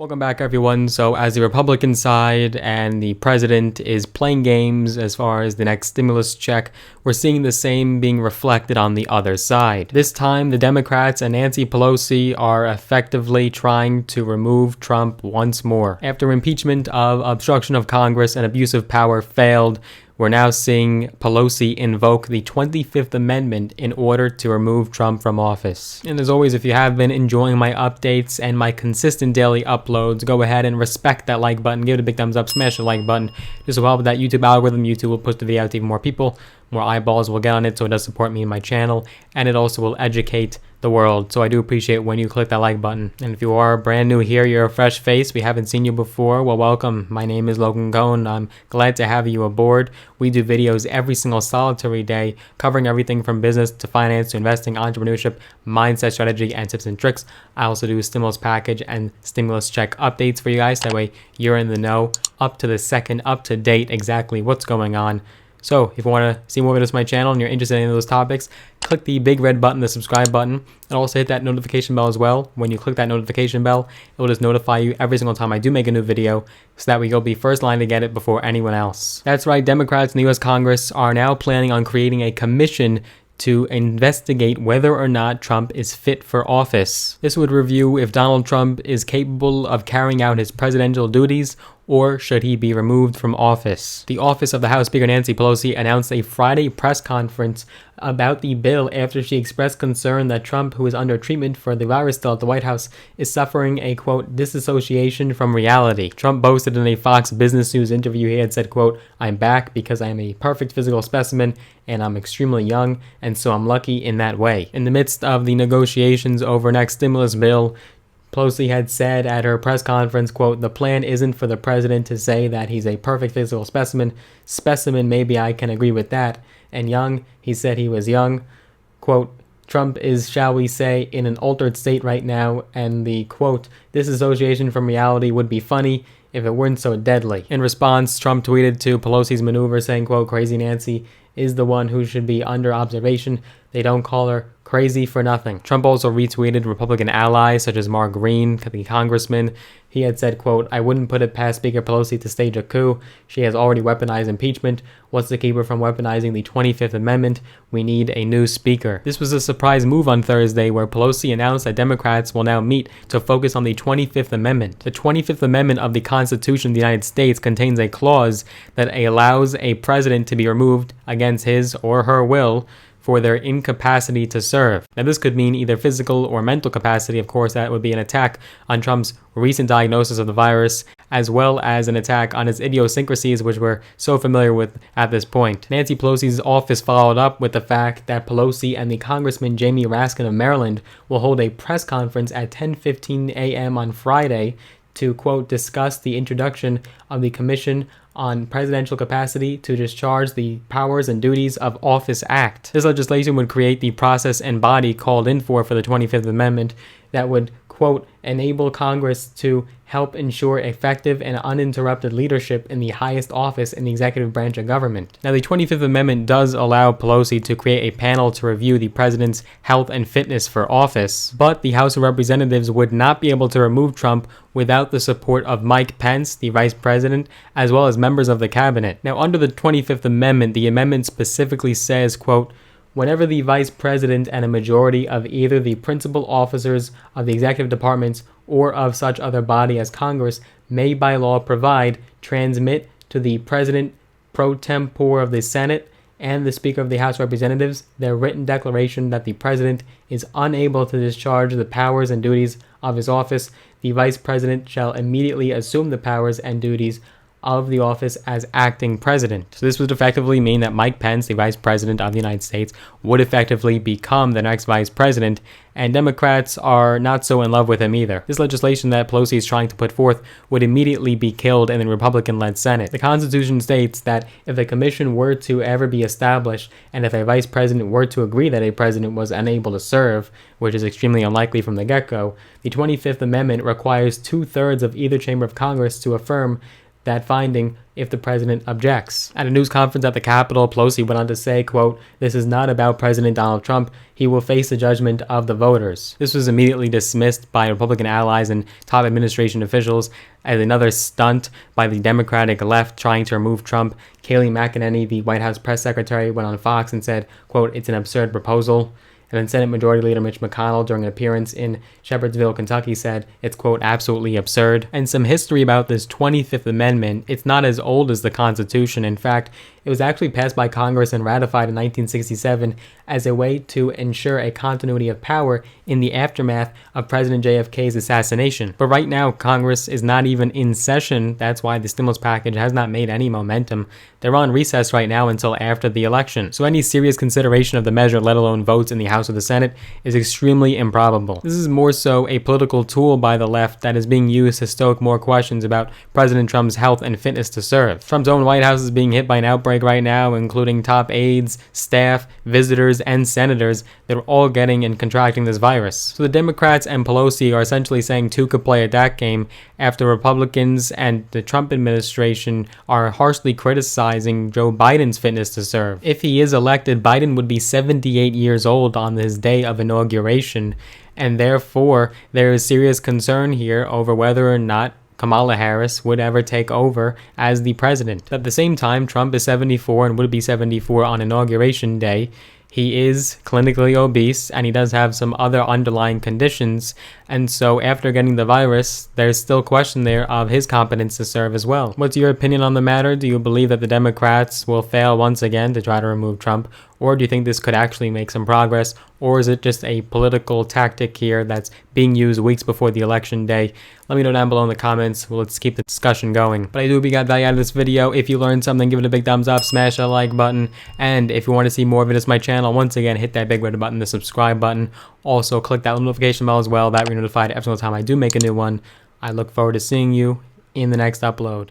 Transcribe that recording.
Welcome back, everyone. So as the Republican side and the president is playing games as far as the next stimulus check, we're seeing the same being reflected on the other side. This time, the Democrats and Nancy Pelosi are effectively trying to remove Trump once more. After impeachment of obstruction of Congress and abuse of power failed, we're now seeing Pelosi invoke the 25th Amendment in order to remove Trump from office. And as always, if you have been enjoying my updates and my consistent daily uploads, go ahead and respect that like button, give it a big thumbs up, smash the like button. This will help with that YouTube algorithm. YouTube will push the video out to even more people. More eyeballs will get on it, so it does support me and my channel, and it also will educate the world. So I do appreciate when you click that like button. And if you are brand new here, you're a fresh face, we haven't seen you before, well, welcome. My name is Logan Cohn. I'm glad to have you aboard. We do videos every single solitary day covering everything from business to finance to investing, entrepreneurship, mindset, strategy, and tips and tricks. I also do stimulus package and stimulus check updates for you guys. That way you're in the know, up to the second, up to date, exactly what's going on. So if you want to see more videos on my channel and you're interested in any of those topics, click the big red button, the subscribe button, and also hit that notification bell as well. When you click that notification bell, it will just notify you every single time I do make a new video, so that way you'll be first line to get it before anyone else. That's right, Democrats in the US Congress are now planning on creating a commission to investigate whether or not Trump is fit for office. This would review if Donald Trump is capable of carrying out his presidential duties, or should he be removed from office. The office of the House Speaker Nancy Pelosi announced a Friday press conference about the bill after she expressed concern that Trump, who is under treatment for the virus still at the White House, is suffering a, quote, disassociation from reality. Trump boasted in a Fox Business News interview he had said, quote, "I'm back because I am a perfect physical specimen and I'm extremely young, and so I'm lucky in that way." In the midst of the negotiations over next stimulus bill, Pelosi had said at her press conference, quote, "The plan isn't for the president to say that he's a perfect physical specimen. Specimen, maybe I can agree with that. And young, he said he was young. Quote, Trump is, shall we say, in an altered state right now, and the, quote, disassociation from reality would be funny if it weren't so deadly." In response, Trump tweeted to Pelosi's maneuver saying, quote, "Crazy Nancy is the one who should be under observation. They don't call her crazy for nothing." Trump also retweeted Republican allies such as Mark Green, the congressman. He had said, quote, "I wouldn't put it past Speaker Pelosi to stage a coup. She has already weaponized impeachment. What's to keep her from weaponizing the 25th Amendment? We need a new speaker." This was a surprise move on Thursday where Pelosi announced that Democrats will now meet to focus on the 25th Amendment. The 25th Amendment of the Constitution of the United States contains a clause that allows a president to be removed against his or her will for their incapacity to serve. Now, this could mean either physical or mental capacity. Of course, that would be an attack on Trump's recent diagnosis of the virus, as well as an attack on his idiosyncrasies, which we're so familiar with at this point. Nancy Pelosi's office followed up with the fact that Pelosi and the Congressman Jamie Raskin of Maryland will hold a press conference at 10:15 a.m. on Friday to, quote, discuss the introduction of the Commission on Presidential Capacity to Discharge the Powers and Duties of Office Act. This legislation would create the process and body called in for the 25th Amendment that would, quote, enable Congress to help ensure effective and uninterrupted leadership in the highest office in the executive branch of government. Now, the 25th Amendment does allow Pelosi to create a panel to review the president's health and fitness for office, but the House of Representatives would not be able to remove Trump without the support of Mike Pence, the vice president, as well as members of the cabinet. Now, under the 25th Amendment, the amendment specifically says, quote, "Whenever the vice president and a majority of either the principal officers of the executive departments or of such other body as Congress may by law provide, transmit to the president pro tempore of the Senate and the Speaker of the House of Representatives their written declaration that the president is unable to discharge the powers and duties of his office, the vice president shall immediately assume the powers and duties of the office as acting president." So this would effectively mean that Mike Pence, the vice president of the United States, would effectively become the next vice president, and Democrats are not so in love with him either. This legislation that Pelosi is trying to put forth would immediately be killed in the Republican-led Senate. The Constitution states that if a commission were to ever be established, and if a vice president were to agree that a president was unable to serve, which is extremely unlikely from the get-go, the 25th Amendment requires 2/3 of either chamber of Congress to affirm that finding if the president objects. At a news conference at the Capitol, Pelosi went on to say, quote, "This is not about President Donald Trump. He will face the judgment of the voters." This was immediately dismissed by Republican allies and top administration officials as another stunt by the Democratic left trying to remove Trump. Kayleigh McEnany, the White House press secretary, went on Fox and said, quote, "It's an absurd proposal." And then Senate Majority Leader Mitch McConnell, during an appearance in Shepherdsville, Kentucky, said it's, quote, "absolutely absurd." And some history about this 25th Amendment: it's not as old as the Constitution. In fact, it was actually passed by Congress and ratified in 1967 as a way to ensure a continuity of power in the aftermath of President JFK's assassination. But right now, Congress is not even in session. That's why the stimulus package has not made any momentum. They're on recess right now until after the election. So any serious consideration of the measure, let alone votes in the House or the Senate, is extremely improbable. This is more so a political tool by the left that is being used to stoke more questions about President Trump's health and fitness to serve. Trump's own White House is being hit by an outbreak right now, including top aides, staff, visitors, and senators. They're all getting and contracting this virus. So the Democrats and Pelosi are essentially saying two could play at that game after Republicans and the Trump administration are harshly criticizing Joe Biden's fitness to serve. If he is elected, Biden would be 78 years old on his day of inauguration, and therefore there is serious concern here over whether or not Kamala Harris would ever take over as the president. At the same time, Trump is 74 and would be 74 on Inauguration Day. He is clinically obese and he does have some other underlying conditions. And so after getting the virus, there's still question there of his competence to serve as well. What's your opinion on the matter? Do you believe that the Democrats will fail once again to try to remove Trump? Or do you think this could actually make some progress? Or is it just a political tactic here that's being used weeks before the election day? Let me know down below in the comments. Well, let's keep the discussion going. But I do hope you got value out of this video. If you learned something, give it a big thumbs up, smash that like button. And if you want to see more videos on my channel, once again, hit that big red button, the subscribe button. Also, click that notification bell as well. That way you're notified every single time I do make a new one. I look forward to seeing you in the next upload.